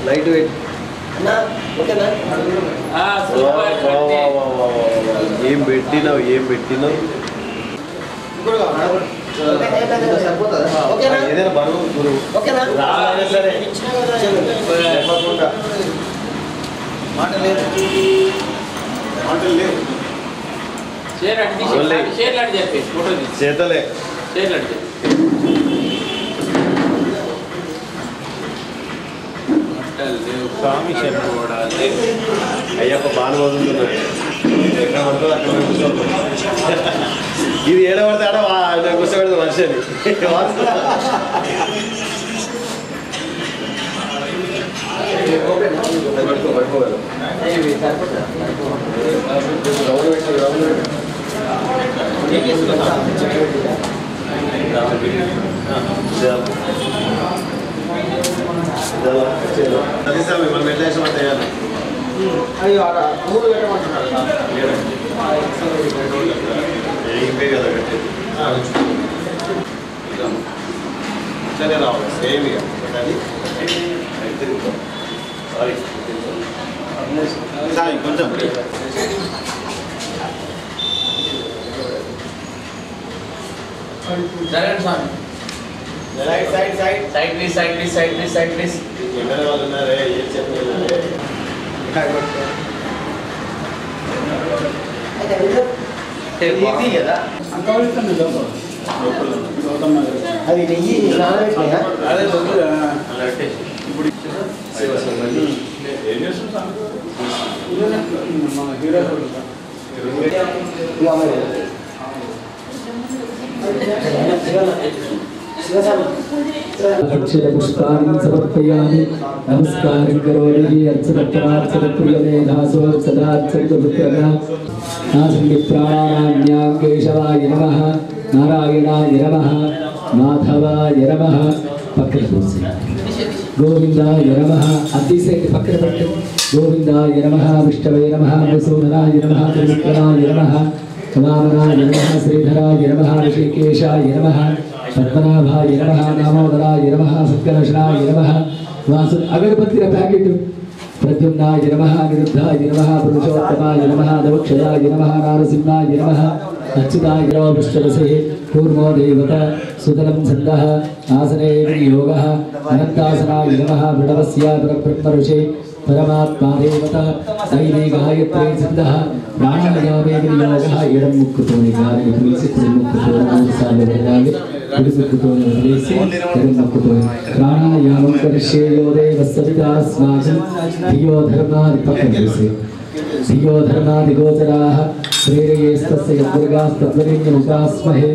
light weight ఏం పెట్టినావు ఏదైనా బరువు గురువు సరే మాటలు లేవు చేతలే స్వామి అయ్యప్ప బాగా వదులుతున్నాడు ఇది ఏడబడితే ఆడ కూర్చోబెడదు మనిషిని పడుకోగలరు మనం ఎట్లా వేసామంటే అయ్యో ఆడ మూడు పెట్టమంటున్నారు ఇంపే కదా కట్టేది ఇట్లనే రావాలి సేమ్ ఇక సారీ కొంచెం సైడ్ ప్లీజ్ ఎక్కడ వాళ్ళు ఉన్నారే ఏం చెప్పలేదు కదా అది నెయ్యి అదే अक्षर पुष्पाणि समर्पयामि नमस्कारं करोमि अर्चनप्रार्थनप्रियमे दासो सदार्चनपुत्रः नासंविप्राणान्यां केशवाय नमः नारायणाय नमः माधवाय नमः पक्रदोषि गोविंदाय नमः अतिशय पक्रपट्ट गोविंदाय नमः विष्णवे नमः मधुसूदनाय नमः त्रिविक्रमाय नमः वामनाय नमः श्रीधराय नमः ऋषिकेशाय नमः पद्मनाभाय नमः दामोदराय नमः सत्कर्षणाय नमः वासु अगरबत्ती पैकेट प्रद्युम्नाय नमः निरुद्धाय नमः पुरुषोत्तमाय नमः दवक्षयाय नमः नारसिंहाय नमः अच्युताय नमः विष्णुवसे कूर्मो देवता सुतलं छन्दः आसने विनियोगः अनन्तासनाय नमः वृणवस्य परब्रह्मऋषे परमात्मा देवता दैवी गायत्री छन्दः प्राणायामे विनियोगः इडं मुक्कुतोनि कार्य तुलसी मुक्कुतोनि सालवरागे कुडिमुक्कुतोनि वदेसि इडं मुक्कुतोनि प्राणायामं करिष्ये यो देवस्सवितास्माकं धियो धर्माधिपकरिष्ये धियो धर्माधिगोचराः प्रेरयेस्तस्य यद्दुर्गास्तद्वरेण्यमुपास्महे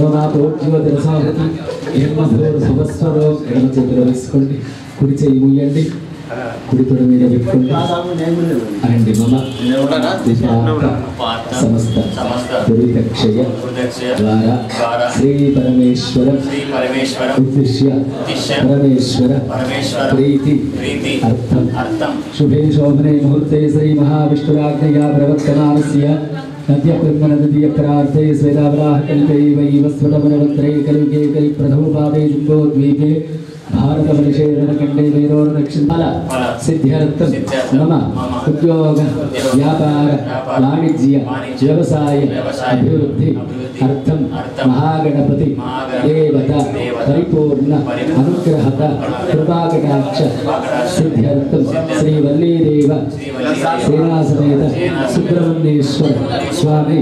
ओमापोज्योतिरसाहति ब्रह्मभूर्भुवस्वरो इडं చేతిలో వేసుకోండి కుడి చేయి మూయండి कुड़ी तोड़ मेरे बिल्कुल अरण्य मम समस्त दुरितक्षय द्वारा श्री परमेश्वर उद्दिश्य परमेश्वर प्रीति अर्थम शुभे शोभने मुहूर्ते श्री महाविष्णुराज्ञया प्रवर्तमानस्य नद्य कुर्मनदीय प्रार्थे स्वेदावराह कल्पे वै वस्वतमनवन्त्रे कलियुगे कलिप्रथमपादे जुम्बोद्वीपे भारतवर्षे रणखण्डे मेरोर्दक्षिणफल सिद्ध्यर्थं मम उद्योग व्यापार वाणिज्य व्यवसाय अभिवृद्धि अर्थं महागणपति देवता परिपूर्ण अनुग्रहता कृपाकटाक्ष सिद्ध्यर्थं श्रीवल्लीदेव सेनासमेत सुब्रह्मण्येश्वर स्वामी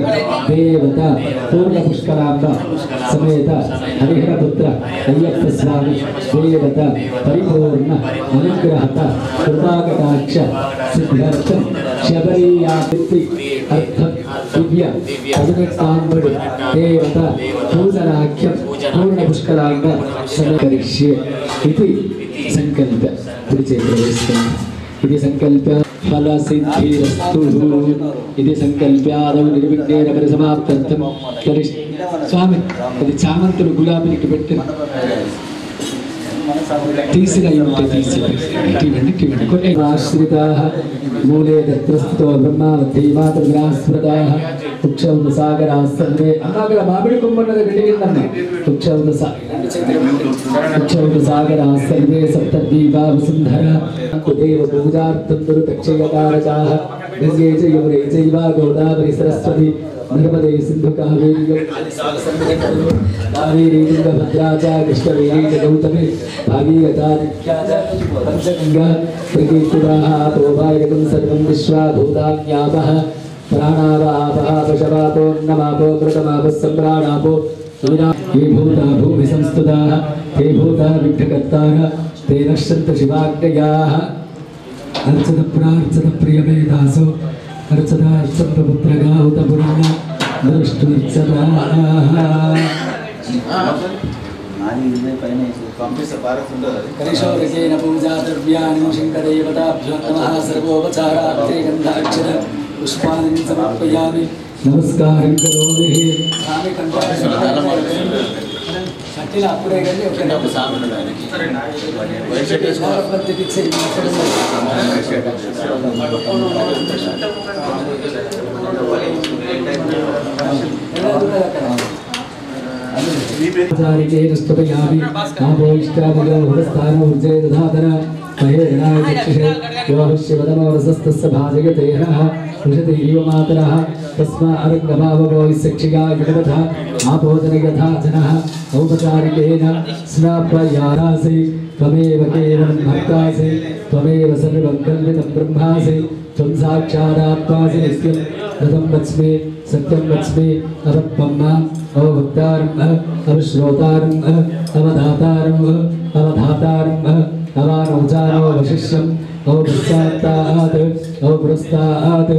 देवता पूर्णपुष्कराम्ब समेत हरिहरपुत्र अय्यप्प स्वामी देवता परिपूर्ण अनुग्रहता कृपाकटाक्ष सिद्ध्यर्थं शबरीयापित्ति अर्थं दिव्य अभिनक्तांबुड देवता पूजनाख्यं पूर्णपुष्कराम्ब समेकरिष्ये इति संकल्प परिचयप्रवेशः इति संकल्प फल सिद्धिरस्तु इति संकल्प्यादौ निर्विघ्नेन परिसमाप्त्यर्थं स्वामी ఇది చామంతులు గులాబీకి పెట్టిన आश्रिताः मूले तत्रस्थो ब्रह्मावती मातृग्रास्मृताः उक्षौदसागराः सर्वे अनागर मामिడి కుంభన్నద గడిగిందన్న उक्षौदसागराः सर्वे सप्तद्वीपा वसुन्धरा देव पूजार्थं दुर्दक्षयकारकाः गंगे च यमुने चैव गोदावरी सरस्वती नर्मदे सिंधु कावेरी तुंगभद्रा च कृष्णवेणी च गौतमी भागीरथा पंचगंगा प्रकीर्तिवाः तोभायकं सर्वं विश्वा भूतान्यापः प्राणावापः पशवापो नमापो कृतमापः सम्प्राणापो ये भूता भूमि संस्तुताः ते भूता विघ्नकर्तारः ते नश्यन्तु शिवाज्ञयाः अर्चत प्रार्चत प्रियमेधासो अर्चदार्चत पुत्रगाहुत पुराण दृष्टुर्चदा करिशोरकेन पूजा द्रव्याणि शङ्करदेवताभ्यो नमः सर्वोपचारार्थे गन्धाक्षर पुष्पाणि समर्पयामि नमस्कारं करोमि स्वामी కంఠాక్షర అప్పుడే కానీ ఒక సామాన్యుడానికి स्तुतयामि आपोष्टादिगो हुरस्थानो उज्जय दधातर महे गणाय चक्षुषे यो हृष्यवदनोरसस्तस्य भाजयते हरः उषति इव मातरः तस्मा अरङ्गभावगो शिक्षिका गणपथा आपोदन यथा जनः औपचारिकेन स्नापयारासि त्वमेव केवलं भक्तासि त्वमेव सर्वं कल्पितं ब्रह्मासि त्वं साक्षादात्मासि नित्यं रतं वच्मि सत्यं वच्मि अवत्वं माम् अवभक्तारम् अवश्रोतारम् अवधातारम् अवधातारम् अवानोचारो वशिष्यम् अवपश्चात्तात् अवपुरस्तात्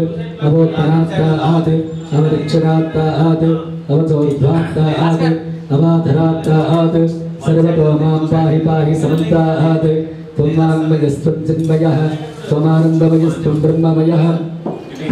अवोत्तरात्तात् अवदक्षिणात्तात् अवचोर्ध्वात्तात् अवाधरात्तात् सर्वतो मां पाहि पाहि समन्तात् त्वं वाङ्मयस्त्वं चिन्मयः त्वमानन्दमयस्त्वं ब्रह्ममयः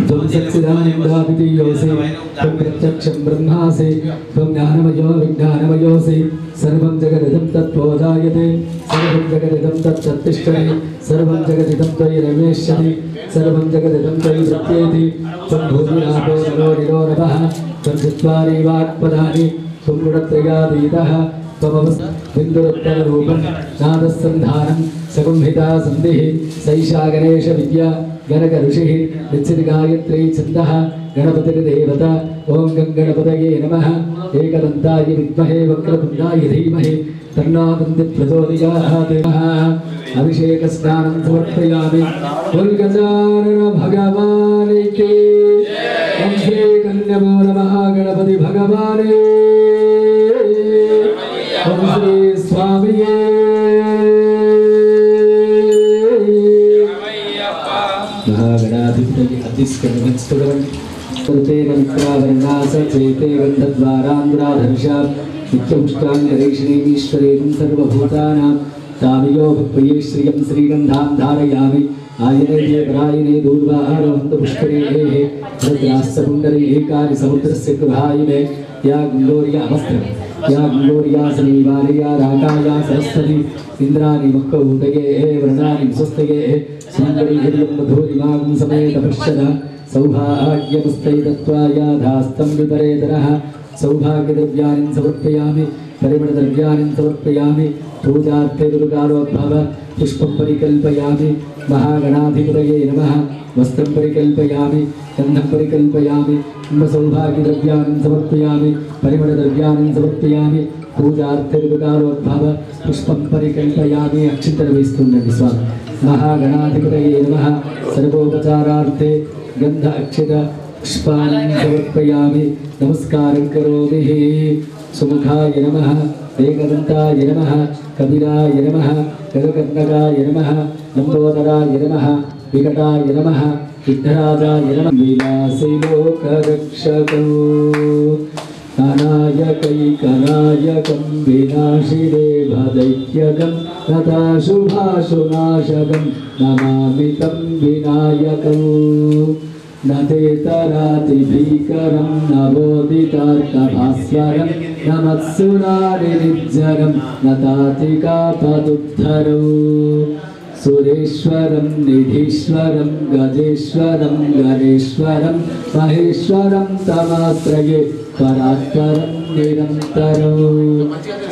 त्वं सच्चिदानन्दाद्वितीयोऽसि त्वं प्रत्यक्षं ब्रह्मासि त्वं ज्ञानमयो विज्ञानमयोऽसि सर्वं जगदिदं तत्त्वोजायते सर्वं जगदिदं तत्तिष्ठति सर्वं जगदिदं त्वयि रमेष्यति सर्वं जगदिदं त्वयि सत्येति त्वं भूमिरापो नरो निरो नभः त्वं चत्वारि वाक्पदानि त्वं गुणत्रयातीतः बिन्दुरुत्तररूपं नादसन्धानं सगुंहिता सन्धिः सैषा गणेशविद्या गणक ऋषिः निश्चितगायत्री छन्दः गणपतिर्देवता ॐ गणपतये नमः एकदन्ताय विद्महे वक्रतुण्डाय धीमहि तन्नो दन्ति प्रचोदयात् अभिषेकस्नानं समर्पयामि गजानन भगवान् की ॐ श्री कन्यमो नमः गणपति भगवान् ॐ श्री स्वामिये महागणाधिपति अतिस्कन्वत्स्तुरवन्तेन विक्रावर्णासचेते गन्धद्वारान्द्राधर्षा नित्यपुष्टाङ्गरेषिणीमीश्वरेण सर्वभूतानां तामयो भक्वये श्रियं श्रीगन्धां धारयामि आयने परायणे दूर्वारोहन्त पुष्करेः भद्रास्तपुण्डरे एकानि समुद्रस्य गृहायिने या गुण्डोर्या वस्त्रं या गुण्डोर्यासनीवार्या राकाया सरस्वती इन्द्राणि मुक्कौदये व्रणानि स्वस्तये सुन्दरी हिर्यं मधुरिमां समेत पश्यदा सौभाग्यमस्तै दत्त्वा याधास्तं विपरेतरः सौभाग्यद्रव्याणि समर्पयामि परिमलद्रव्याणि समर्पयामि पूजार्थे दुर्गालोद्भव पुष्पं परिकल्पयामि महागणाधिपतये नमः वस्त्रं परिकल्पयामि गन्धं परिकल्पयामि सौभाग्यद्रव्याणि समर्पयामि परिमलद्रव्याणि समर्पयामि पूजार्थे दुर्गालोद्भव पुष्पं परिकल्पयामि अक्षितरवेस्तुण्डि स्वामी महागणाधिपतये नमः सर्वोपचारार्थे गन्ध अक्षित पुष्पाणि समर्पयामि नमस्कारं करोमि सुमुखाय नमः एकदन्ताय नमः कपिलाय नमः गगकर्णकाय नमः लम्बोदराय नमः विकटाय नमः विघ्नराजाय नमः विलासी लोकरक्षकौ नानायकैकनायकं विनाशिदेवदैत्यकं तथाशुभाशुनाशकं नमामि तं विनायकम् न ते तराति भीकरं न बोधितार्थभास्वरं नमत्सुरारि निर्जरं नतातिकापदुद्धरौ सुरेश्वरं निधीश्वरं गजेश्वरं गणेश्वरं महेश्वरं तमाश्रये परात्परं निरन्तरं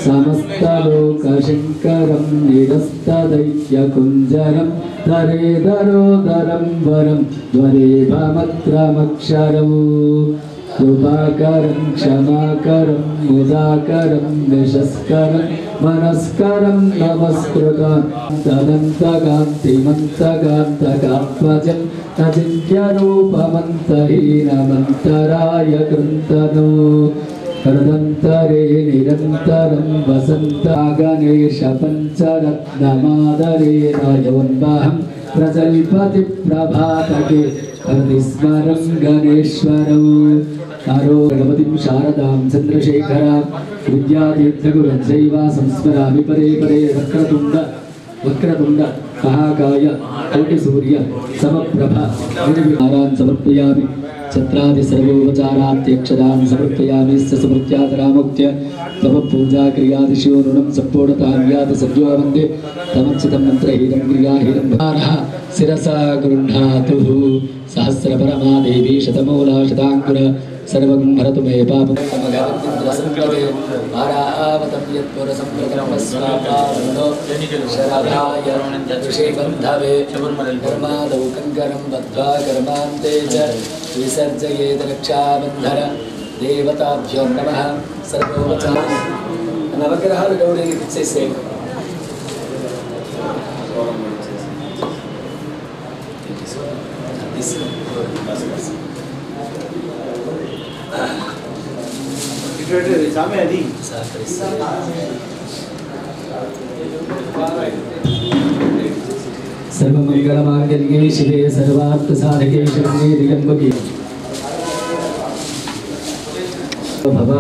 समस्तलोकशङ्करं निरस्तदैत्यकुञ्जरं धरेधरोदरं वरं ध्वरेभमत्रमक्षरम् कृपाकरं क्षमाकरं मुदाकरं विशस्करं मनस्करं नमस्कृतं तदन्तकान्तिमन्तकान्तकात्मजं अचिन्त्यरूपमन्तहीनमन्तराय कृन्तनो हृदन्तरे निरन्तरं वसन्तागणेशपञ्चरत्नमादरेण योन्वहं प्रजल्पति प्रभातके हृदिस्मरं गणेश्वरौ तारो भगवतीं शारदां चन्द्रशेखरां विद्यातीर्थगुरुं चैव संस्मरामि परे परे वक्रतुण्ड महाकाय कोटिसूर्य समप्रभा निर्विकारान् समर्पयामि छत्रादि सर्वोपचारात्यक्षरान् समर्पयामि समृत्यादरामुक्त्य तव पूजा क्रियादिशो ऋणं सम्पूर्णतां याति सद्यो वन्दे तमच्युतं मन्त्रहीनं क्रियाहीनं भारः शिरसा गृह्णातु सहस्रपरमा देवी शतमूला शताङ्कुर सर्वं भरतु मे पापं भगवन्तिन्द्रसंप्रदे वारावतं यत्पुरसंप्रदं स्वापावनो शरदाय ऋषिबन्धवे कर्मादौ कङ्करं बद्ध्वा कर्मान्ते च विसर्जयेत् रक्षाबन्धन देवताभ्यो नमः सर्वोपचारं नवग्रहाలు గౌరీకి ఇచ్చేసేయండి सर्वमंगलमांगल्ये शिवे सर्वार्थसाधके शरण्ये त्र्यम्बके भव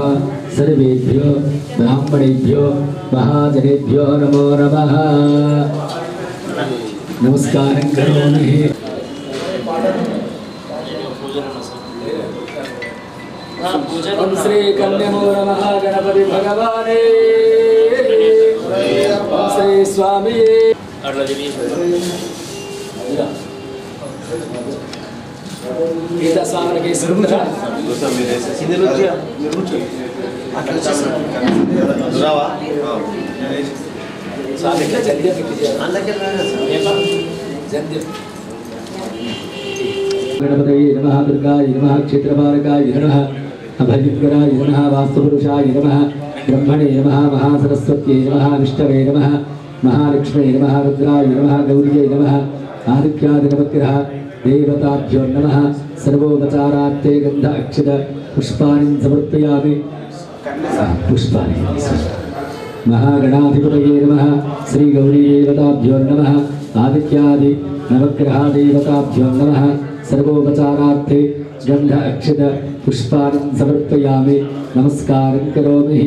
सर्वेभ्यो ब्राह्मणेभ्यो महाजनेभ्यो नमो नमः नमस्कारं करोमि ओम श्री कन्यमो नमः गणपति भगवाने ओम श्री स्वामी गीता स्वामी के सुंदर स्वामी का जल्दी गणपतये नमः दुर्गाय नमः क्षेत्रपालकाय नमः अभयंकराय नमः वास्तुपुरुषाय नमः ब्रह्मणे नमः महासरस्वत्यै नमः विष्णवे नमः महालक्ष्मी नमः रुद्राय नमः गौर्यै नमः आदित्यादिनवग्रह देवताभ्यो नमः सर्वोपचारार्थे गन्ध अक्षत पुष्पाणि समर्पयामि पुष्पाणि महागणाधिपतये नमः श्री गौरी देवताभ्यो नमः आदित्यादि नवग्रह देवताभ्यो नमः सर्वोपचारार्थे गन्ध अक्षत पुष्पाणि समर्पयामि नमस्कारं करोमि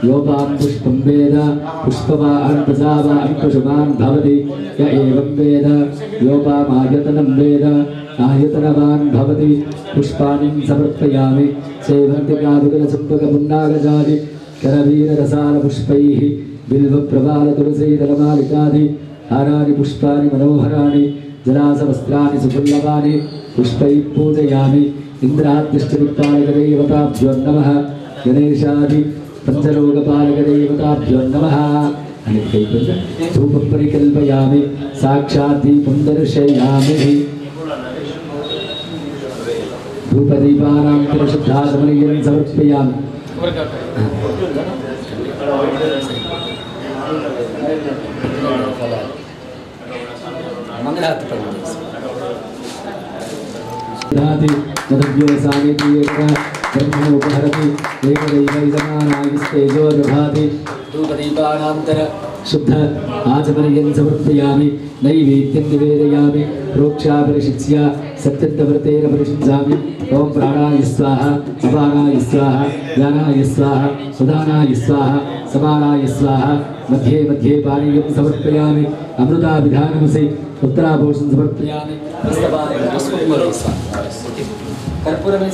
योपां पुष्पं वेद पुष्पवान् प्रजावान् पशुमान् भवति य एवं वेद योपामायतनं वेद आयतनवान् भवति पुष्पाणि समर्पयामि सेवन्तिकादिकलचम्पकपुन्नागजादि करवीररसालपुष्पैः बिल्वप्रवालतुलसीदलमालिकादि हाराणि पुष्पाणि मनोहराणि जलासवस्त्राणि सुदुर्लभानि पुष्पैः पूजयामि इन्द्राद्यष्टदिक्पालकदेवताभ्यो नमः गणेशादि पंचलोकपालकदेवताभ्यो नमः धूपं परिकल्पयामि साक्षात् दीपं दर्शयामि धूपदीपानां परिशुद्धाचमनीयं समर्पयामि ब्रह्मोपहरति देवदैवैजमानायस्तेजो दधाति धूपदीपानान्तर शुद्ध आचमनीयं समर्पयामि नैवेद्यं निवेदयामि प्रोक्षापरिशिच्य सत्यन्तव्रतेन परिषिञ्चामि ओम प्राणाय स्वाहा अपानाय स्वाहा ज्ञानाय स्वाहा सुधानाय स्वाहा समानाय स्वाहा मध्ये मध्ये पानीयं समर्पयामि अमृताभिधानमसि उत्तराभूषं समर्पयामि हस्तपाने पुष्पं स्वाहा कर्पूरमें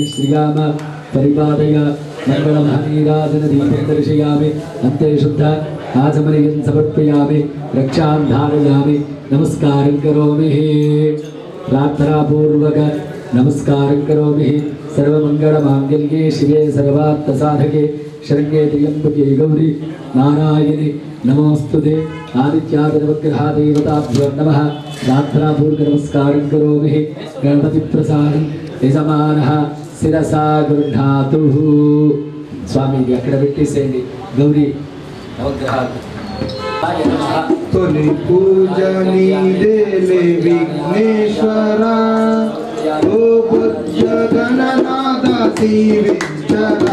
श्रीराम परिपादय मंगलमहानीराजनदीपं दर्शयामि अन्ते शुद्ध आचमनीयं समर्पयामि रक्षां धारयामि नमस्कारं करोमि प्रार्थनापूर्वक नमस्कारं करोमि सर्वमङ्गलमाङ्गल्ये शिवे सर्वार्थसाधके शरण्ये त्र्यम्बके गौरी नारायणि नमोस्तुते आदित्यादिनवग्रहादेवताभ्यो नमः प्रार्थनापूर्वक नमस्कारं करोमि गणपतिप्रसादं यजमानः शिरसा गृह्णातु स्वामी अక్కడ పెట్టేసేయండి గౌరీ నవగ్రహాలు తొలి పూజని దేలే విఘ్నేశ్వర ఓ బుద్ధ గణనాథ దీవించర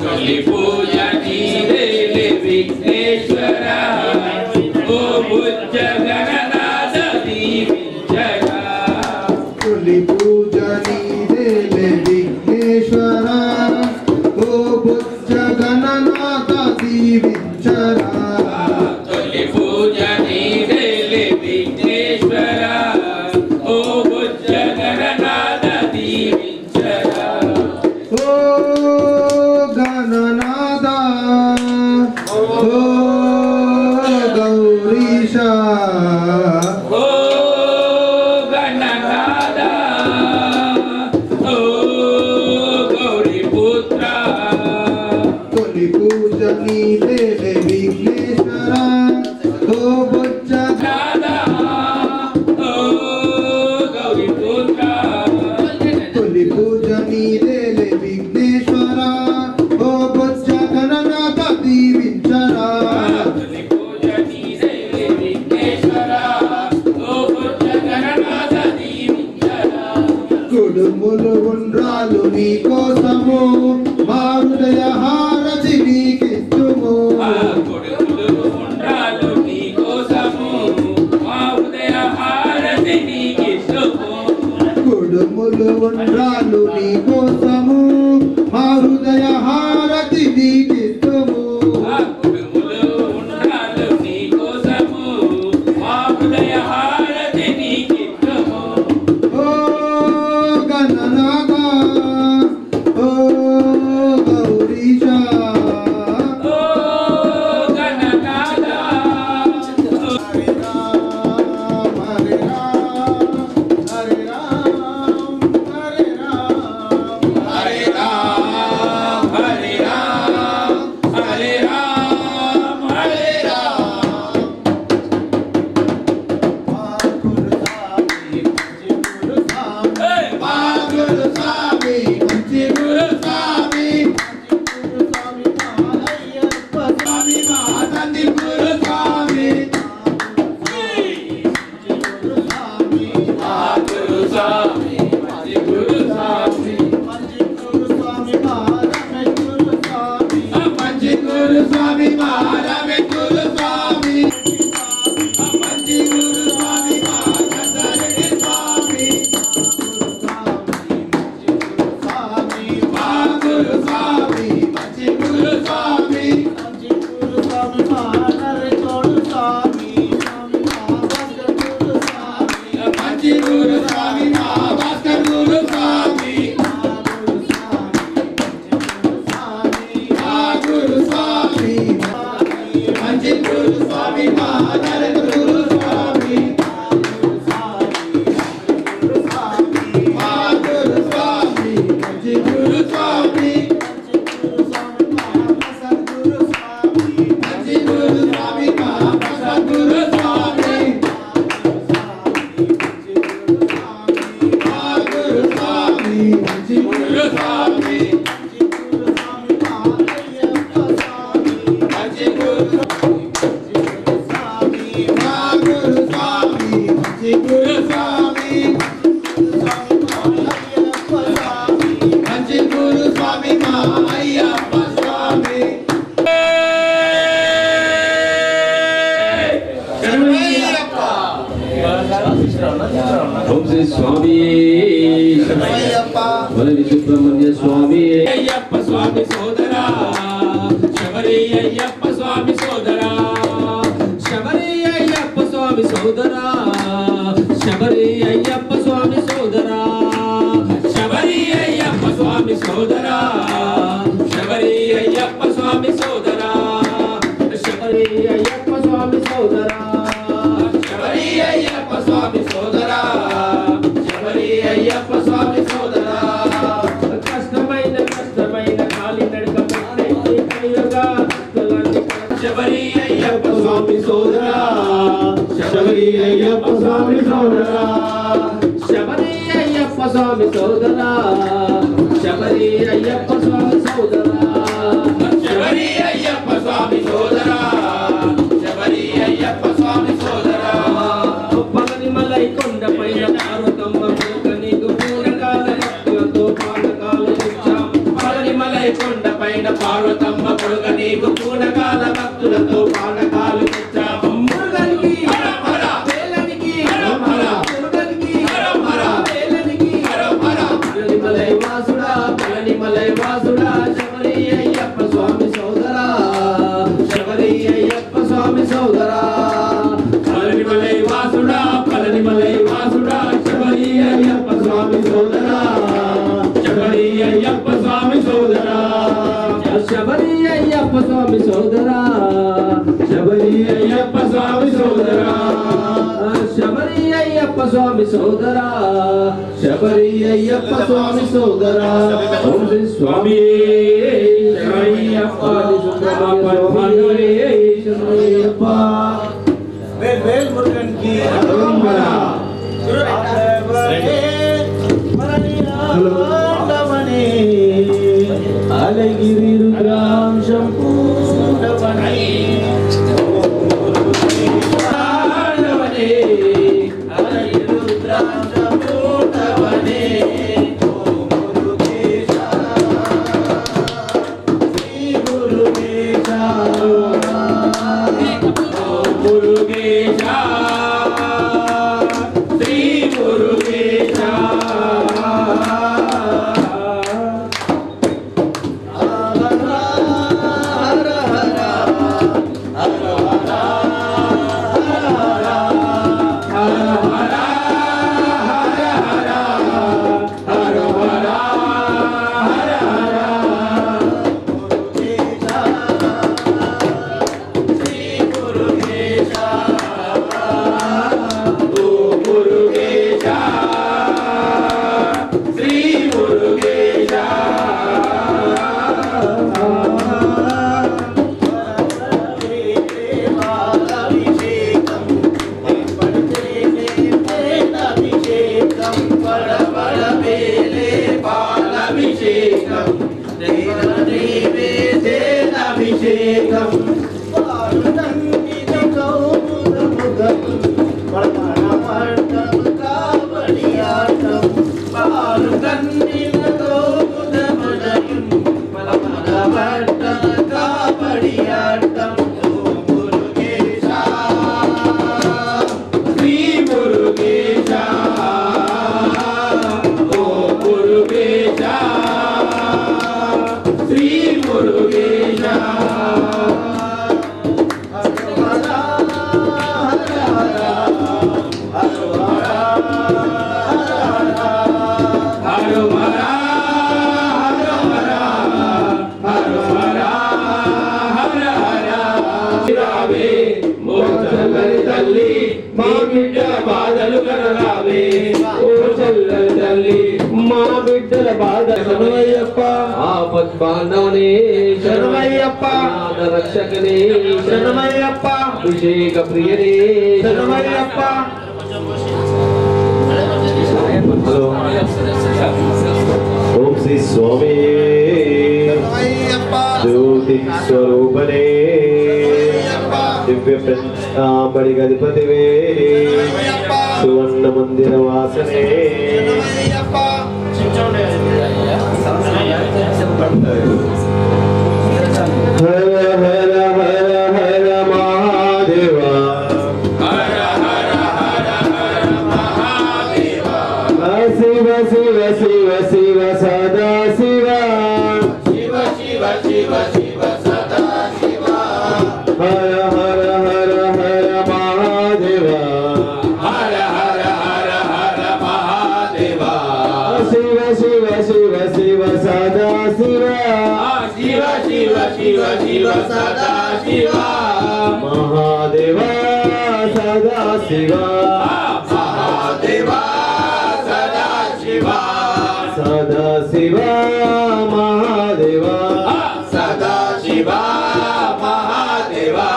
తొలి పూజని దేలే విఘ్నేశ్వర ఓ బుద్ధ గణనాథ దీవించర తొలి పూజని దేలే విఘ్నేశ్వర ఓ బుద్ధ గణనాథ దీవించర తొలి పూజని దేలే విఘ్నేశ్వర ఓ బుద్ధ గణనాథ దీవించర ఓ గణనాథ ఓ గౌరీశ ఓ గణనాథ ఓ గౌరీ పుత్ర తొలి పూజ నీదేలే విఘ్నేశ్వర ఓ బొజ్జ గౌరీ పుత్ర తొలి పూజ నీదేలే విఘ్నేశ్వర ఓ బొజ్జ గణనాథ దీవించరా తొలి పూజ నీదేలే విఘ్నేశ్వర ఓ బుద్ధ గణనాథ దీవించర కుడుములు ఉండ్రాలు నీ కోసము మా హృదయ హారతి నీకిస్తుము కొడుకులు ఉండాలు నీ కోసము మా హృదయ హారతి నీకిస్తుము కుడుములు ఉండ్రాలు నీ కోసము మా హృదయ హారతి నీకిస్తుము కుడుములు ఉండాలు నీ కోసము మా హృదయ హారతి నీకిస్తుము ఓ గణనాథ ఓ గౌరీశ ఓ గణనాథ హరే రామ హరే రామ హరే రామ హరే రామ హరే రామ హరే రామ వలలి సుబ్రహ్మణ్య స్వామి అయ్యప్ప స్వామి సోదరా శబరి అయ్యప్ప స్వామి సోదరా శబరి అయ్యప్ప స్వామి సోదరా శబరి అయ్యప్ప స్వామి సోదరా శబరి అయ్యప్ప స్వామి సోదరా శబరి అయ్యప్ప స్వామి సోదరా శబరి అయ్యప్ప స్వామి సోదరా శబరి అయ్యప్ప స్వామి సోదరా శబరి అయ్యప్ప స్వామి సోదరా కష్టమైన కాలి నడక శబరి అయ్యప్ప స్వామి సోదరా శబరి అయ్యప్ప స్వామి సోదరా శబరి అయ్యప్ప స్వామి సోదరా శబరి అయ్యప్ప స్వామి సోదరా శబరి అయ్యప్ప స్వామి సోదరా శబరి అయ్యప్ప స్వామి సోదరా పగనిమలై కొండ పైన పార్వతమ్మ నీకు పూరకాల భక్తులతో పానకాలు తెచ్చాం పగనిమలై కొండ పైన పార్వతమ్మ కొడుక నీకు పూనకాల భక్తులతో పానకాలు తెచ్చాం మురుగనికి వేలనికి మురుగనికి వేలనికి పళనిమలై వాసుడా శబరి అయ్యప్ప స్వామి సోదరా శబరి అయ్యప్ప స్వామి సోదరా పళనిమలై వాసుడా శబరి అయ్యప్ప స్వామి సోదరా శబరి అయ్యప్ప స్వామి సోదరా శబరి అయ్యప్ప స్వామి సోదరా శబరి అయ్యప్ప స్వామి సోదరా శబరి అయ్యప్ప స్వామి సోదరా శబరి అయ్యప్ప స్వామి సోదరా ఓం శ్రీ స్వామి శరణయ్యప్ప శరణయ్యప్ప వేల్ మురుగన్ కి అలగిరి రుద్రాంశం పూర్ణవనే అలగిరి రుద్రాంశం పూర్ణవనే రక్షకనే శరణమయ్యప్ప అభిషేక ప్రియనే శరణమయ్యప్ప ఓం శ్రీ స్వామి జ్యోతి స్వరూపనే దివ్య ప్రతిష్టాంబడి గణపతివే సువర్ణ మందిర వాసనే హర హర హర హర మహాదేవ శివ శివ शिव शिव सदा शिवा शिव शिव शिव शिव सदा शिवा हर हर हर हर महादेवा हर हर हर हर महादेवा शिव शिव शिव शिव सदा शिवा शिव शिव शिव शिव सदा शिवा महादेवा सदा शिवा महादेवा सदा शिवा सदा शिवा महादेवा सदा शिवा महादेवा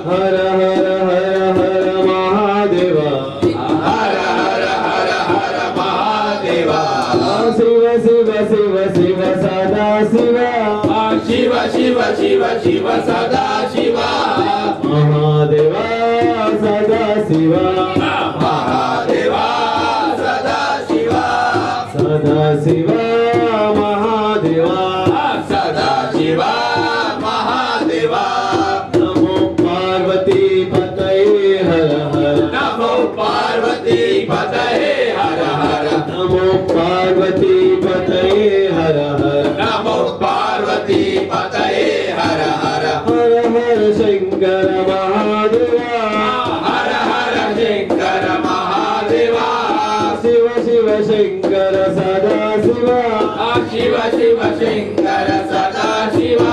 हर हर हर हर महादेवा हर हर हर हर महादेवा शिव शिव शिव शिव सदा शिवा शिव शिव शिव शिव सदा शिवा महादेवा सदा शिवा महादेवा सदा शिवा सदा शिवा महादेवा सदा शिवा महादेवा नमो पार्वती पतये हर हर नमो पार्वती पतये हर हर नमो पार्वती पतये हर हर नमो पार्वती पतये हर हर हर हर शंकर महादेवा हर हर शंकर महादेवा शिव शिव शंकर सदा शिवा शिव शिव शंकर सदा शिवा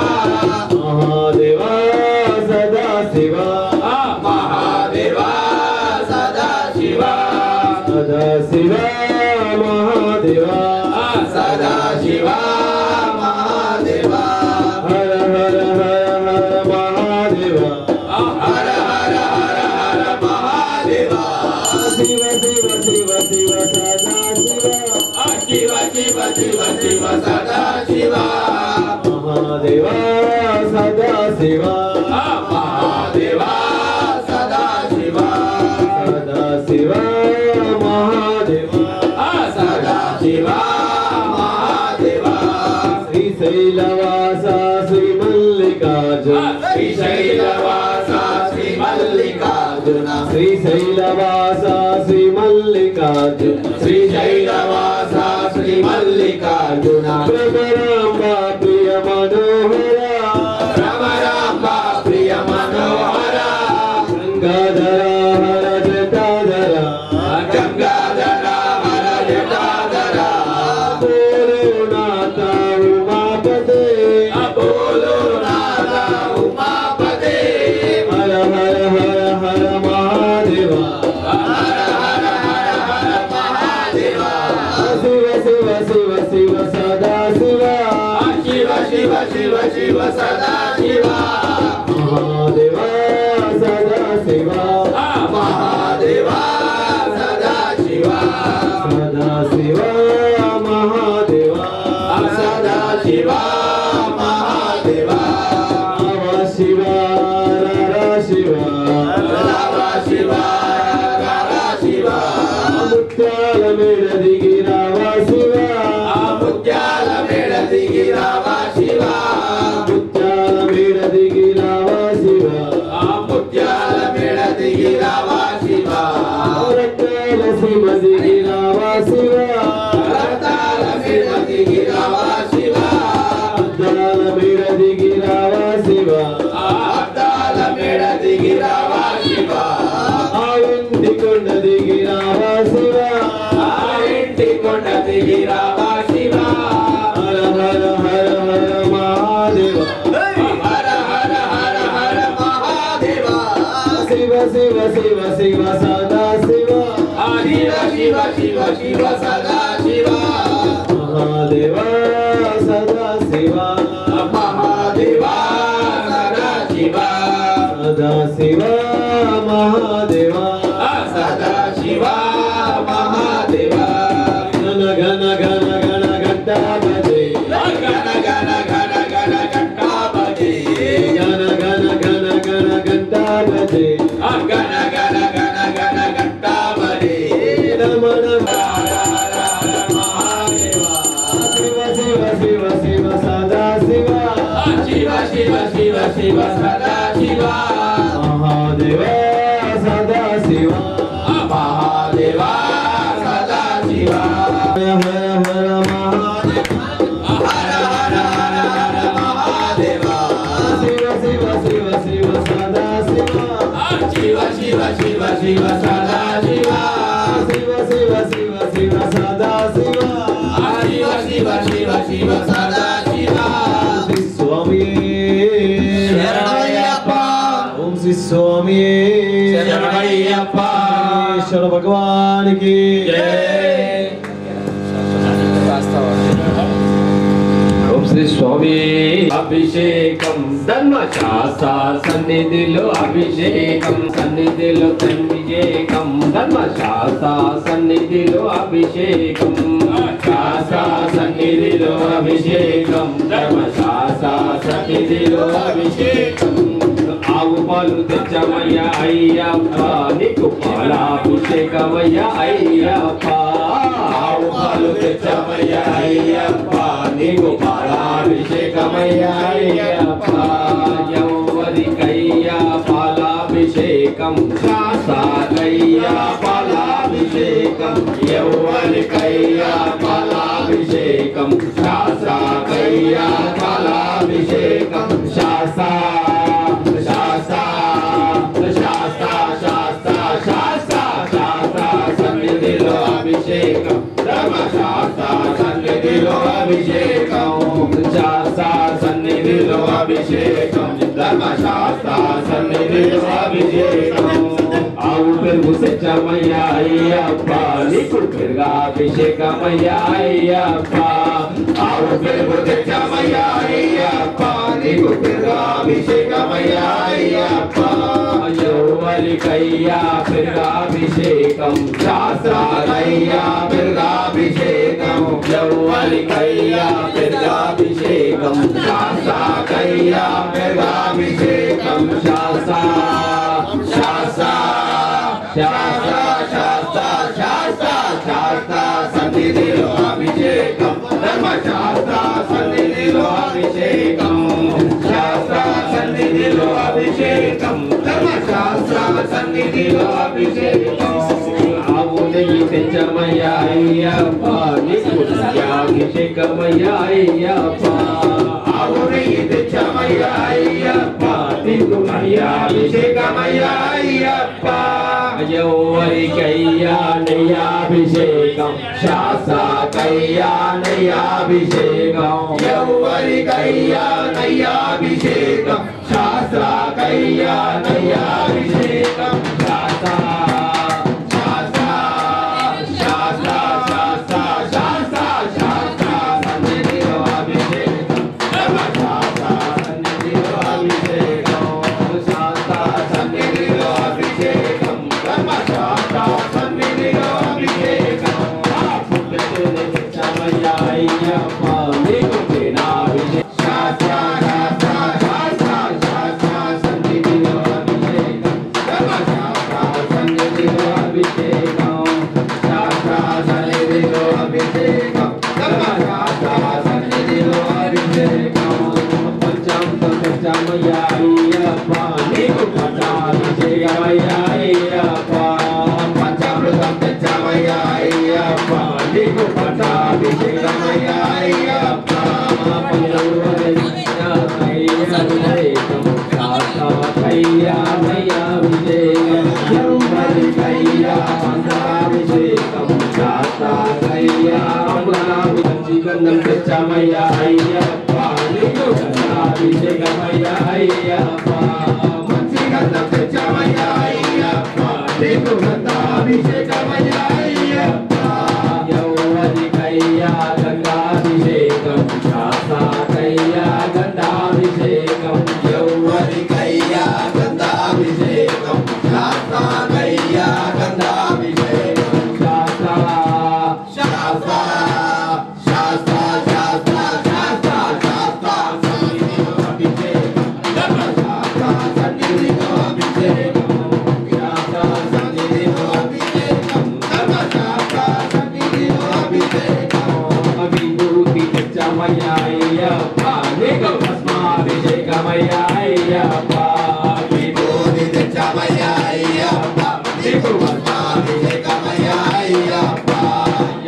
महादेवा सदा शिवा महादेवा सदा शिवा सदा शिवा महादेवा सदा शिवा महादेवा हर हर हर हर महादेवा हर हर हर हर महादेवा शिव शिव शिव शिव सदा शिवा शिव शिव शिव शिव सदा शिवा महादेवा सदा शिवा महादेवा सदा शिवा सदा शिवा महादेवा सदा शिवा महादेवा श्रीशैलवासा श्रीमल्लिकार्जुन श्रीशैलवासा श्रीमल्लिकार्जुन श्रीशैलवासा श्रीमल्लिकार्जुन श्रीशैलवासा श्रीमल्लिकार्जुन भ्रमराम्बा प्रिय मनोहरा भ्रमराम्बा प्रिय मनोहरा गंगाधरा हर जटाधरा गंगाधरा हर जटाधरा बोलो नाथा उमापते बोलो नाथा उमापते हर हर हर हर महादेवा हर हर हर हर महादेवा शिव शिव शिव शिव सदा शिवा शिव शिव शिव शिव सदा शिवा महादेवा सदा शिवा महादेवा सदा शिवा सदा शिवा महादेवा सदा शिवा महादेवा नमः शिवा हर शिवा नमः शिवा हर शिवा मुत्याल मेळदिगिराव शिवा मुत्याल मेळदिगिराव शिवा मुत्याल मेळदिगिराव शिवा मुत्याल मेळदिगिराव शिवा रत्नाल सिमदिगिराव शिवा रत्नाल मेळदिगिराव शिवा अद्दाल मेळदिगिराव शिवा अद्दाल मेळदिगिराव शिवा आविंदिकोंडदिगिराव शिवा आविंदिकोंडदिगिराव शिवा हर हर हर हर महादेवा हर हर हर हर महादेवा शिव शिव शिव शिव सदा शिवा शिव शिव शिव शिव सदा शिवा महादेवा सदा शिवा महादेवा सदा शिवा सदा शिवा महादेवा सदा शिवा महादेवा घन घन घन घन घंटा बजे गण गण गण गण घंटा बजे घन घन घन घन घंटा बजे गण गण गण गण घंटा बजे रमण महादेवा शिव शिव शिव शिव सदा शिवा शिव शिव शिव शिव सदा शिवा महादेवा सदा शिवा महादेवा सदा शिवा हर हर శ్రీ స్వామి అభిషేకం ధర్మశాస్త్ర సన్నిధిలో అభిషేకం సన్నిధిలో అభిషేకం ధర్మశాస్త్ర సన్నిధిలో అభిషేకం శాస్త్ర సన్నిధిలో అభిషేకం ధర్మశాస్త్ర సన్నిధిలో అభిషేకం ఆవు పాలు తెచ్చమయ్యా అయ్యప్ప నీకు పాలాభిషేకమయ్యా అయ్యప్ప ఆవు పాలు తెచ్చమయ్యా అయ్యప్ప నీకు పాలాభిషేకమయ్యా అయ్యప్ప ఎవరికయ్యా పాలాభిషేకం శాస్త్రకయ్యా పాలాభిషేకం ఎవరికయ్యా పాలాభిషేకం శాస్త్రకయ్యా పాలాభిషేకం శాస్త్ర సన్నిధిలో అభిషేకం ధర్మశాస్త్ర సన్నిధిలో అభిషేకం శాస్త్ర సన్నిధిలో అభిషేకం ధర్మశాస్త్ర సన్నిధిలో అభిషేకం ఆవు పెరుగు తెచ్చమయ్యా అయ్యప్ప నీకు పెరుగాభిషేకమయ్యా అయ్యప్ప ఆవు పెరుగు తెచ్చమయ్యా అయ్యప్ప నీకు పెరుగాభిషేకమయ్యా అయ్యప్ప ఎవరికయ్యా పెరుగాభిషేకం శాస్త్రకయ్యా పెరుగాభిషేకం ఎవరికయ్యా పెరుగాభిషేకం శాస్త్రకయ్యా పెరుగాభిషేకం శాస్త్ర శాస్త్ర శాస్త్ర శాస్త్ర శాస్త్ర శాస్త్ర సన్నిధిలో అభిషేకం ధర్మశాస్త్ర సన్నిధిలో అభిషేకం శాస్త్ర సన్నిధిలో అభిషేకం ధర్మశాస్త్ర సన్నిధిలో అభిషేకం ఆవు నెయ్యి తెచ్చమయ్యా అయ్యప్ప నీకు అభిషేకమయ్యా అయ్యప్ప ఆవు నెయ్యి తెచ్చమయ్యా అయ్యప్ప నీకు అభిషేకమయ్యా అయ్యప్ప ఎవరికయ్యా నెయ్యాభిషేకం శాస్త్రకయ్యా నెయ్యాభిషేకం ఎవరికయ్యా నెయ్యాభిషేకం శాస్త్రకయ్యా నెయ్యాభిషేకం శాస్త్ర శాస్త్ర శాస్త్ర శాస్త్ర శాస్త్ర శాస్త్ర సన్నిధిలో అభిషేకం ధర్మశాస్త్ర సన్నిధిలో అభిషేకం శాస్త్ర సన్నిధిలో అభిషేకం ధర్మశాస్త్ర సన్నిధిలో అభిషేకం తెచ్చమయ్యా అయ్యప్ప నీకు అభిషేకం శాస్త్ర శాస్త్ర శాస్త్ర శాస్త్ర సన్నిధిలో అభిషేకం ధర్మశాస్త్ర సన్నిధిలో అభిషేకం శాస్త్ర సన్నిధిలో అభిషేకం ధర్మశాస్త్ర సన్నిధిలో అభిషేకం పంచామృతం తెచ్చమయ్యా అయ్యప్ప నీకు పట్టాభిషేకమయ్యా అయ్యప్ప పంచామృతం తెచ్చమయ్యా అయ్యప్ప నీకు పట్టాభిషేకమయ్యా అయ్యప్ప కయ్యా నయ్యాభిషేకం ఎవరికయ్యా మంత్రాభిషేకం శాస్త్రకయ్యా గంధం తెచ్చమయ్యా అయ్యప్ప నీకు గంధాభిషేకమయ్యా అయ్యప్ప మంచి గంధం తెచ్చమయ్యా అయ్యప్ప నీకు గంధాభిషేకమయ్యా అయ్యప్ప ఎవరికయ్యా గంగాభిషేకం శాస్త్రకయ్యా గంధాభిషేకం ఎవరికయ్యా గంధాభిషేకం శాస్త్రకయ్యా గంధాభిషేకం శాస్త్ర శాస్త్ర శాస్త్ర శాస్త్ర శాస్త్ర శాస్త్ర సన్నిధిలో అభిషేకం ధర్మశాస్త్ర సన్నిధిలో అభిషేకం శాస్త్ర సన్నిధిలో అభిషేకం ధర్మశాస్త్ర సన్నిధిలో అభిషేకం విభూతి తెచ్చమయ్యా అయ్యప్ప నీకు భస్మాభిషేకమయ్యా అయ్యప్ప విభూతి తెచ్చమయ్యా అయ్యప్ప నీకు భస్మాభిషేకమయ్యా అయ్యప్ప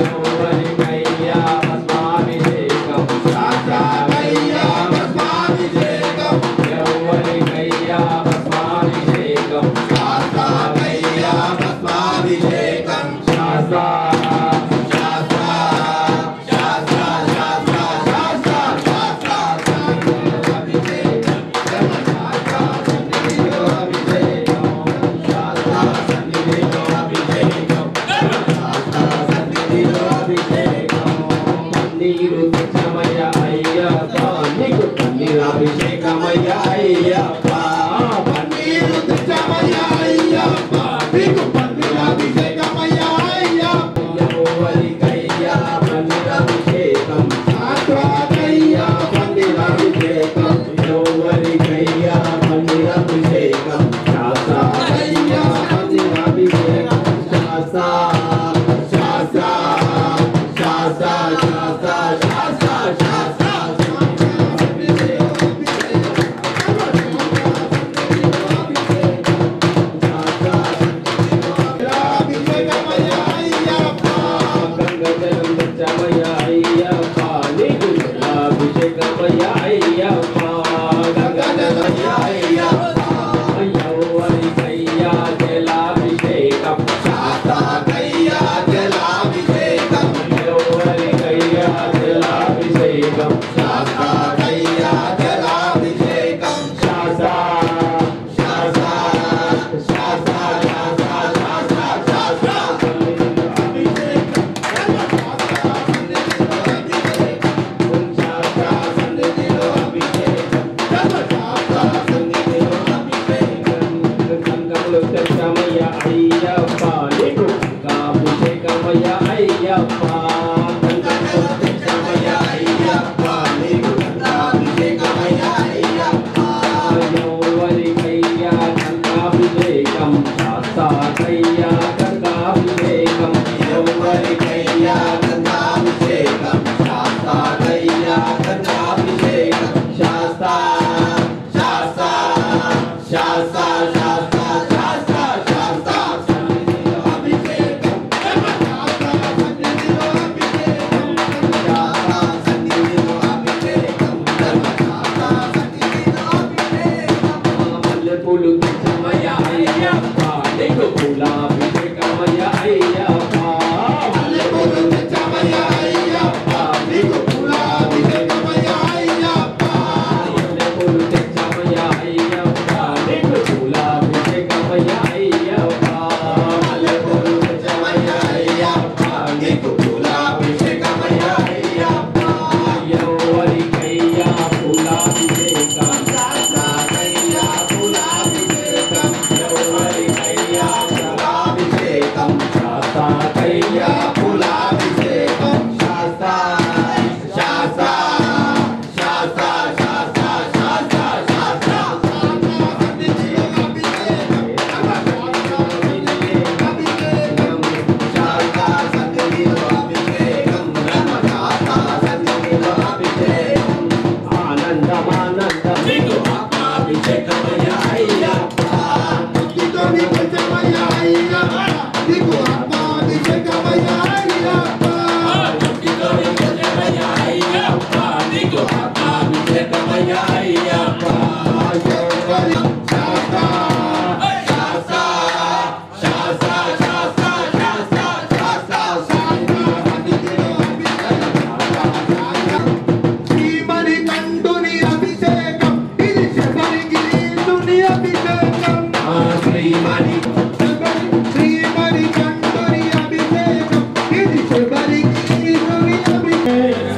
ఎవరికయ్యా భస్మాభిషేకం శాస్త్రకయ్యా భస్మాభిషేకం ఎవరికయ్యా భస్మాభిషేకం శాస్త్రకయ్యా భస్మాభిషేకం శాస్త్ర నీరు తెచ్చమయ్యా అయ్యప్ప అభిషేకమయ్యా అయ్యప్ప పన్నీరు తెచ్చామయ్యా అయ్యప్ప నీకు పన్నీరాభిషేకమయ్యా అయ్యప్ప ఎవరికయ్యా పన్నీరాభిషేకం శాశ్వతయ్యా పన్నీరాభిషేకం ఎవరికయ్యా పన్నీరాభిషేకం శాశ్వతయ్యా పన్నీరాభిషేకం శాస్త్ర శాస్త్ర శాస్త్ర శాస్త్ర శాస్త్ర అభిషేకమయ్యా అయ్యప్ప గంగజలం తెచ్చామయ్యా అయ్యప్ప నీకు అభిషేకమయ్యా అయ్యప్ప గంగజలమయ్యా అయ్యప్ప ఎవరికయ్యా జలాభిషేకం శాశ్వతయ్యా జలాభిషేకం ఎవరికయ్యా జలాభిషేకం శాశ్వతయ్యా జలాభిషేకం శాస్త్ర శాస్త్ర శాస్త్ర శాస్త్ర గంగములు తెచ్చామయ్యా అయ్యప్ప నీకు అభిషేకమయ్యా అయ్యప్ప గంగములు తెచ్చామయ్యా అయ్యప్ప నీకు అభిషేకమయ్యా అయ్యప్ప ఎవరికయ్యా గంగాభిషేకం శాస్త్రకయ్యా గంగాభిషేకం ఎవరికయ్యా గంగాభిషేకం శాస్త్రకయ్యా గంగాభిషేకం శాస్త్ర శాస్త్ర శాస్త్ర శాస్త్ర శాస్త్ర శాస్త్ర అభిషేకం మల్లెపూలు తెచ్చామయ్యా అయ్యప్ప నీకు పూలాభిషేకమయ్యా అయ్యప్ప మల్లెపూలు తెచ్చామయ్యా అయ్యప్ప నీకు పూలాభిషేకమయ్యా అయ్యప్ప మల్లెపూలు తెచ్చామయ్యా అయ్యప్ప నీకు పూలాభిషేకమయ్యా అయ్యప్ప మల్లెపూలు తెచ్చామయ్యా అయ్యప్ప నీకు పూలాభిషేకమయ్యా అయ్యప్ప ఎవరికయ్యా పూలాభిషేకం శాశ్వతయ్యా పూలాభిషేకం ఎవరికయ్యా పూలాభిషేకం శాస్త్రకయ్యా పూలాభిషేకం శాస్త్ర శాస్త్ర శాస్త్ర శాస్త్ర శాస్త్ర ఆనందమానందం నీకు ఆత్మాభిషేకమయ్యా అయ్యప్ప భక్తితోని తెచ్చామయ్యా అయ్యప్ప నీకు ఆత్మాభిషేకమయ్యా అయ్యప్ప అభిషేకమయ్యా అయ్యప్ప శాస్త్ర శాస్త్ర శాస్త్ర శాస్త్ర శ్రీమణి కంఠుని అభిషేకం ఇది శబరిగిరీశుని అభిషేకం శ్రీమణి శ్రీమణి కంఠుని అభిషేకం ఇది శబరిగిరీశుని అభిషేకం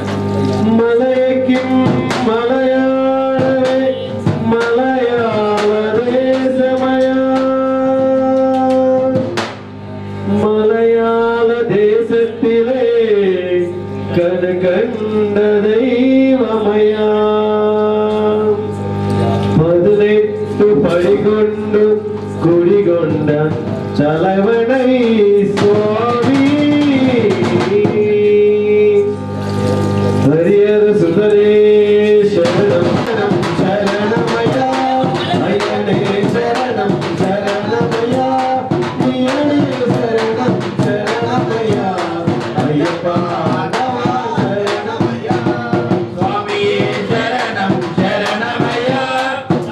మలయకిం మలయాళ దేశమయ മലയാള ദേശത്തിലെ കനകണ്ട ദൈവമയ 18 പടികൊണ്ടു കുടികൊണ്ട ചലവണൈ സ്വാമി ഹരിഹര സുതരേ ശരണം ശരണമയ അയ്യനേ ശരണം ശരണമയ നീയണേ ശരണം ശരണമയ അയ്യപ്പ ശരണമയ స్వామియే శరణం శరణమయ్య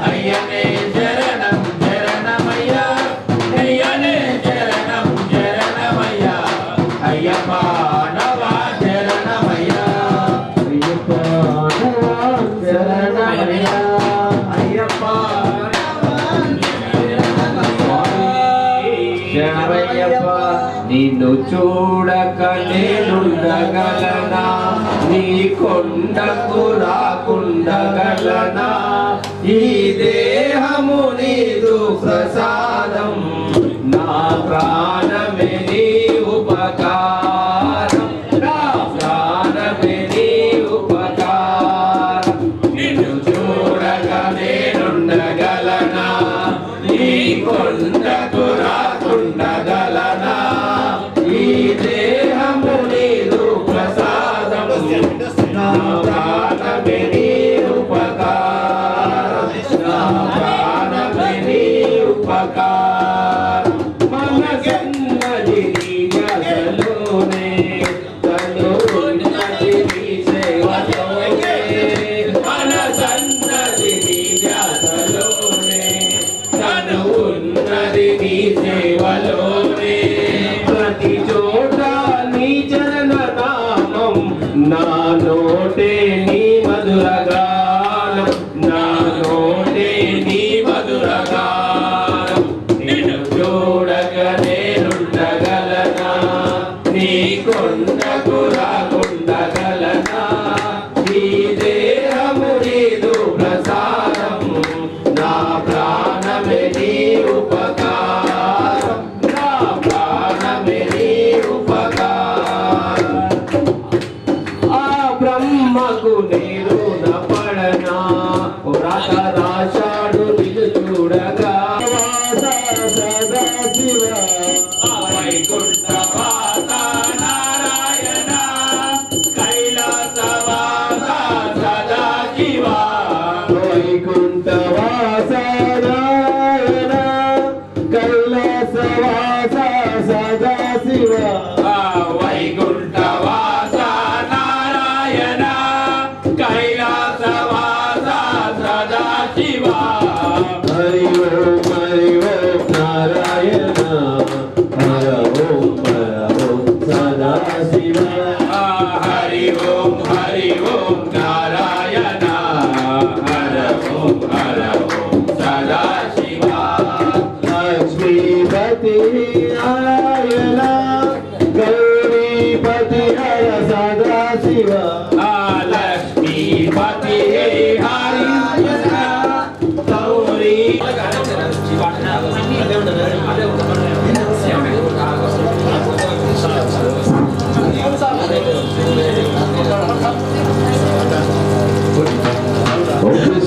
అయ్యనే శరణం శరణమయ్య అయ్యనే శరణం శరణమయ్య నీ కొండకు రాకుండగలనా ఈ దేహము నీదు ప్రసాదం నా ప్రాణమే నీ ఉపకారం నా ప్రాణమే నీ ఉపకారం నిన్ను చూడగా నేనుండగలనా నీ కొండకు రాకుండగలనా ఈ దేహము నీదు ప్రసాదం నా ప్రాణమే నీ ఉపకారం నా ప్రాణమే నీ ఉపకారం మనసన్నది నీ ధ్యాసలోనే తనున్నది నీ సేవలోనే మనసన్నది నీ ధ్యాసలోనే తనున్నది నీ సేవలోనే ప్రతి చోట నీ చరణ నామం నా నోటే నీ మధుర గానం నా నోటే నీ మధుర గానం నిన్ను చూడగా నేనుండగలనా నీ కొండకు రాకుండగలనా ఈ దేహము నీదు ప్రసాదం నా ప్రాణమే నీ ఉపకారం నా ప్రాణమే నీ ఉపకారం ఆ బ్రహ్మకు నేను పడనా వ్రత రాశాడు నిన్ను చూడగా సదా శివ వైకుంఠవాస నారాయణ కైలాసవాస సదా శివ వైకుంఠవాస నారాయణ కైలాసవాస సదా శివ వైకుంఠవాస నారాయణ కైలాసవాస సదా శివ హరి ఓం నారాయణ హర ఓం సదా శివ హరి ఓం నారాయణ హర ఓం సదా శివ లక్ష్మీపతి నారాయణ గౌరీపతి హర సదా శివ లక్ష్మీపతి హరిహర గౌరీ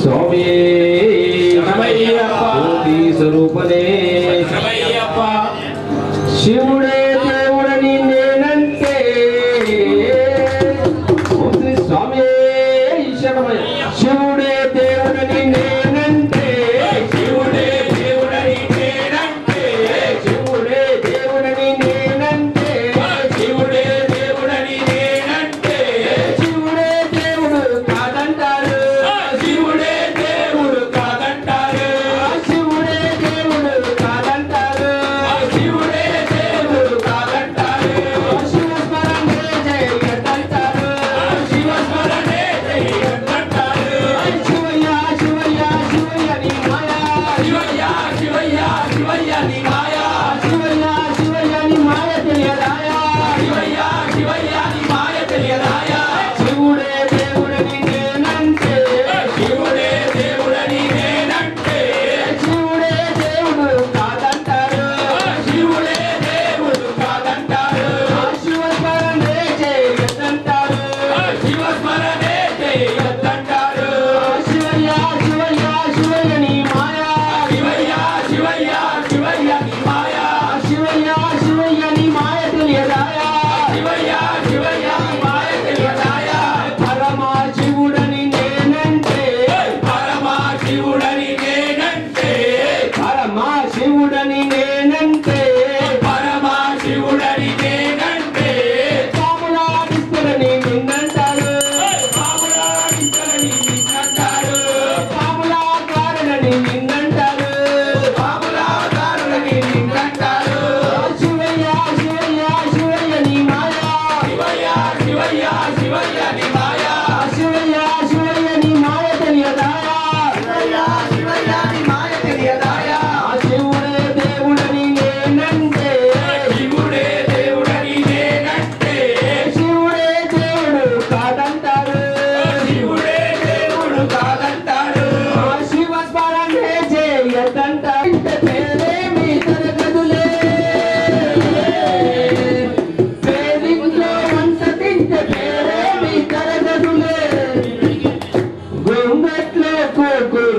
స్వామి స్వరూపనే శివుడే దేవుడని నేనంటే స్వామి శివుడే దేవుడని నేనంటే శివుడే దేవుడని నేనంటే శివుడే దేవుడని నేనంటే శివుడే దేవుడని నేనంటే శివుడే దేవుడు కాదంటారు శివుడే దేవుడు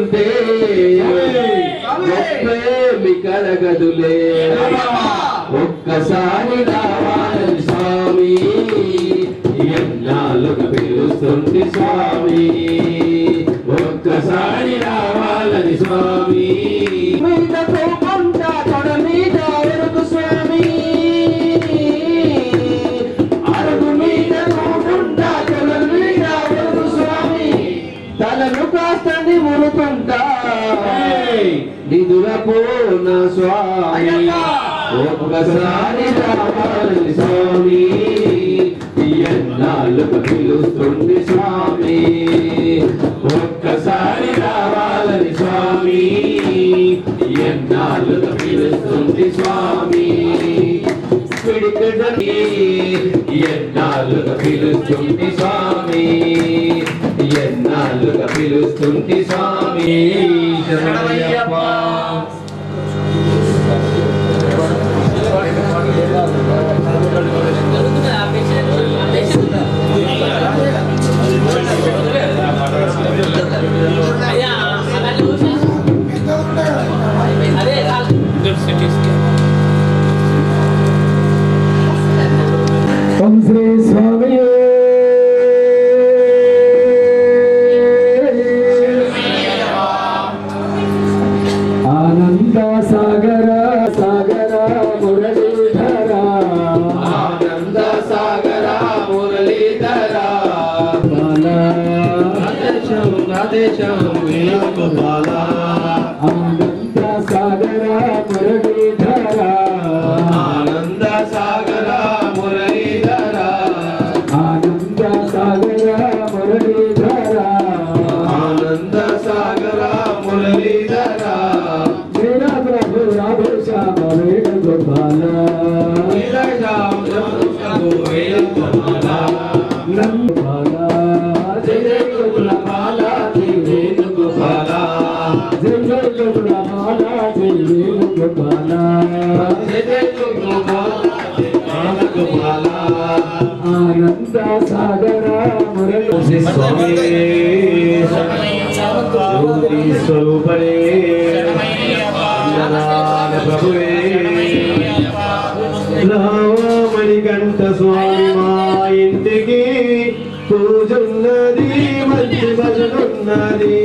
పిలుస్తుంటే గొప్పేమి కలగదులే ఒక్కసారి రావాలని స్వామి ఎన్నాళ్ళుగా పిలుస్తుంది స్వామి ఒక్కసారి రావాలని స్వామి మీద కోపంతా తొడ మీద ఎరుగు స్వామి అరుగు మీద కోపంతా తొడ మీద ఎరుగు స్వామి తలను కాస్త నిమురుతుంటా నిదురపోన స్వామి ఒక్కసారి రావాలని స్వామి ఎన్నాళ్ళుగా పిలుస్తుంది స్వామి ఒక్కసారి రావాలని స్వామి ఎన్నాళ్ళుగా పిలుస్తుంది స్వామి పిడికడని ఎన్నాళ్ళుగా పిలుస్తుంది స్వామి ఎన్నాళ్ళుగా పిలుస్తుంది స్వామి శరణమయ్యప్ప ఓం శ్రీ స్వామి ఆనంద సాగర సాగర మురళీధర ఆనంద సాగర మురళీధర ఆదేశం వేణుగోపాల ఆనంద సాగర మురళీధర ఆనంద సాగర మురళీధర ఆనంద సాగర మురళీధర ఆనంద సాగర మురళీధర వీర ప్రభు రాధేశ్యామ వేణుగోపాల నందగోపాల జయ జయ గోపాల జయ వేణుగోపాల జయ జయ గోపాల జయ వేణుగోపాల ఆనంద సాగర మురళీ జ్యోతి స్వరూపరే ప్రభువే రామణికంఠ స్వామి మా ఇంటికి పూజున్నది మంచి భజనున్నది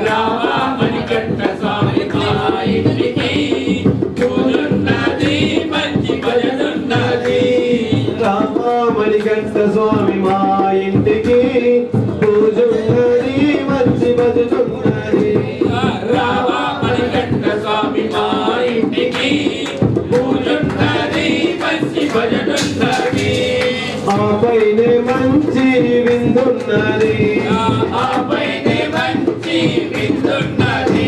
రామణికంఠ స్వామి మా ఇంటికి పూజున్నది మంచి భజనున్నది రామణికంఠ స్వామి మా ఇంటికి పూజున్నది మంచి భజనున్నది రామణికంఠ స్వామి మా ఇంటికి పూజున్నది మంచి భజనున్నది ఆపైనే మంచి విందున్నది ఆపైనే మంచి విందున్నది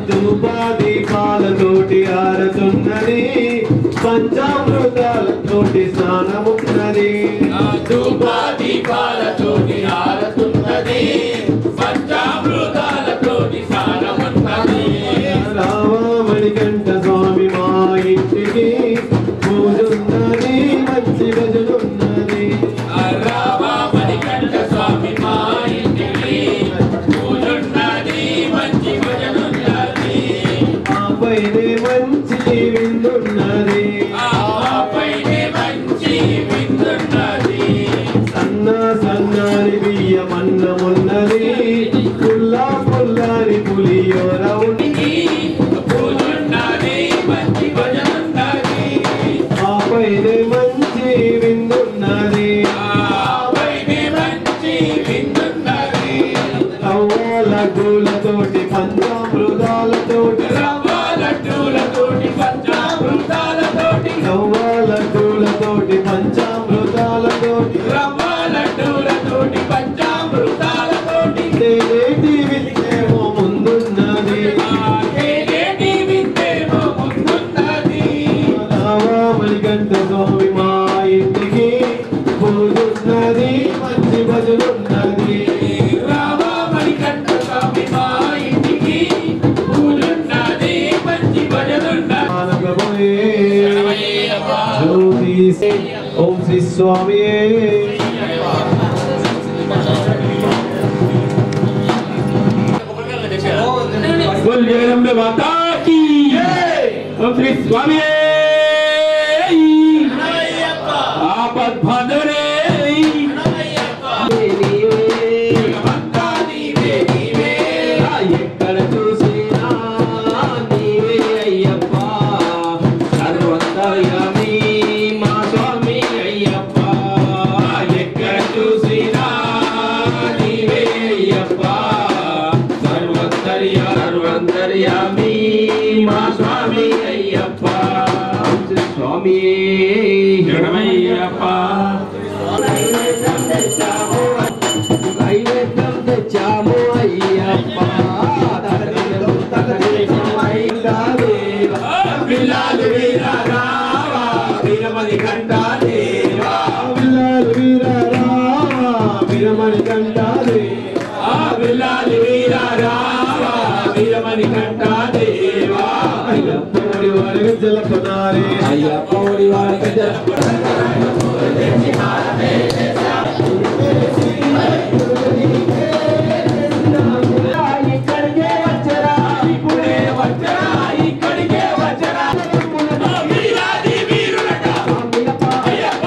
ధూపాదీపాలతోటి ఆరతున్నది పంచామృతాలతోటి స్నానమున్నది ధూపాదీపాలతోటి ఆరతున్నది పంచామృతాలతోటి స్నానమున్నది రామణికంఠ స్వామి మా ఇంటికి పూజున్నది మంచి భజనున్నది రామణికంఠ స్వామి మా ఇంటికి పూజున్నది మంచి భజనున్నది ఆపైనే మంచి విందున్నది ఆపైనే మంచి విందున్నది సన్న సన్నాని బియ్యమన్నమున్నది పుల్లా పుల్లాని పులియోర ఉంది పూజున్నది మంచి భజనున్నది ఆపైనే మంచి విందున్నది ఆపైనే మంచి విందున్నది లడ్డూలతోటి పంచామృతాలతోటి లడ్డూలతోటి పంచామృతాలతోటి లడ్డూలతోటి పంచామృతాలతోటి లడ్డూలతోటి పంచామృతాలతోటి తేనేటి విందేమో ముందున్నది తేనేటి విందేమో ముందున్నది రామణికంఠ స్వామి మా ఇంటికి పూజున్నది మంచి భజనున్నది రామణికంఠ స్వామి మా ఇంటికి పూజున్నది మంచి భజనున్నది జ్యోతి ఓం శ్రీ స్వామి माता की ओम श्री स्वामी आपद भादरे ఎక్కడ చూసినా నీవే అయ్యప్ప సర్వంతర్యామి మా స్వామి అయ్యప్ప ఎక్కడ చూసినా నీవే అయ్యప్ప సర్వంతర్యామి మా స్వామి అయ్యప్ప స్వామి శరణమయ్యప్ప నైవేద్యం తెచ్చాము అయ్యప్ప పిల్లాలు వీర రావా వీరమణి కంట దేవా పిల్లలు వీర రావా వీరమణి కంట దేవా పిల్లాలు వీర రావా వీరమణి కంట దేవా అయ్యప్పడి వారికి జలపనారే అయ్యప్పడి వారికి ఇక్కడికే వచ్చరా ఇప్పుడే వచ్చరా ఇక్కడికే వచ్చరా వీరాది వీరులట అయ్యప్ప అయ్యప్ప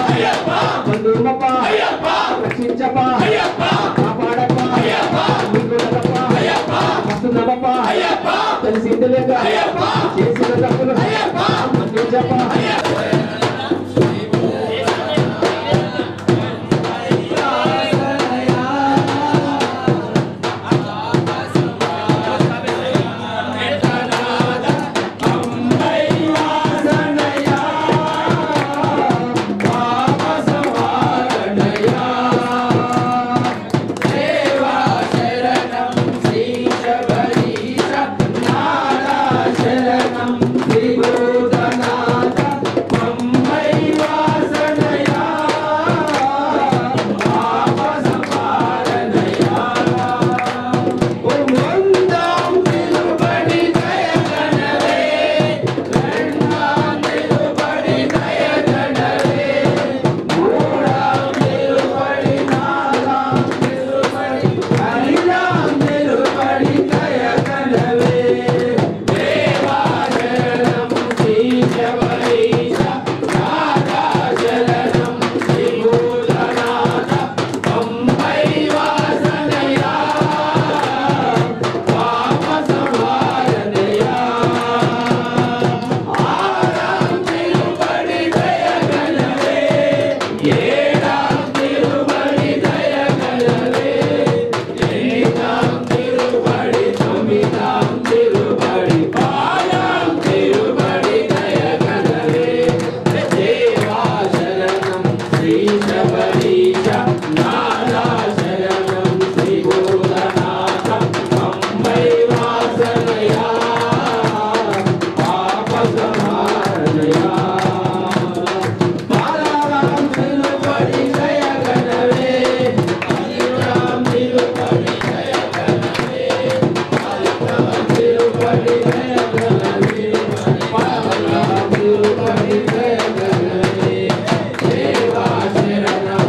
అయ్యప్ప అయ్యప్ప రక్షించప్ప అయ్యప్ప కాపాడప్ప అయ్యప్ప అయ్యప్ప అయ్యప్ప తెలిసింది లేక అయ్యప్ప చేసిన తప్పులు అయ్యప్ప మన్నించప్ప దేవా శరణం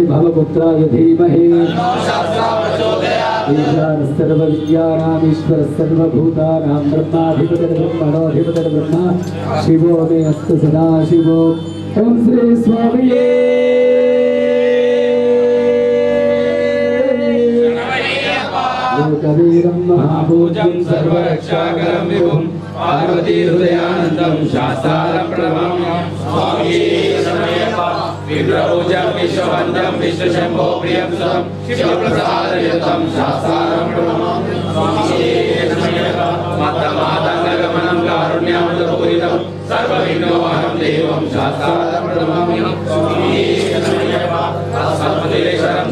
भवपुत्राय धीमहि सर्वविद्यानामीश्वर सर्वभूतानां ब्रह्माधिपतिर्ब्रह्मणोऽधिपतिर्ब्रह्मा शिवो मे अस्तु सदा शिवो ओम श्री स्वामी लोकवीरं महापूज्यं सर्वरक्षाकरं विभुं पार्वती हृदयानन्दं शास्तारं प्रणमामि स्वामी शरणमय्यप्पा विग्रहपूजं विश्ववन्दं विश्वशम्भो प्रियं सुतं शिवप्रसादयुतं शास्तारं प्रणमामि स्वामी शरणमय्यप्पा मत्तमातङ्गगमनं कारुण्यामृतपूरितं सर्वविघ्नोपहरं देवं शास्तारं प्रणमामि स्वामी शरणमय्यप्पा सर्वदेवेश्वरं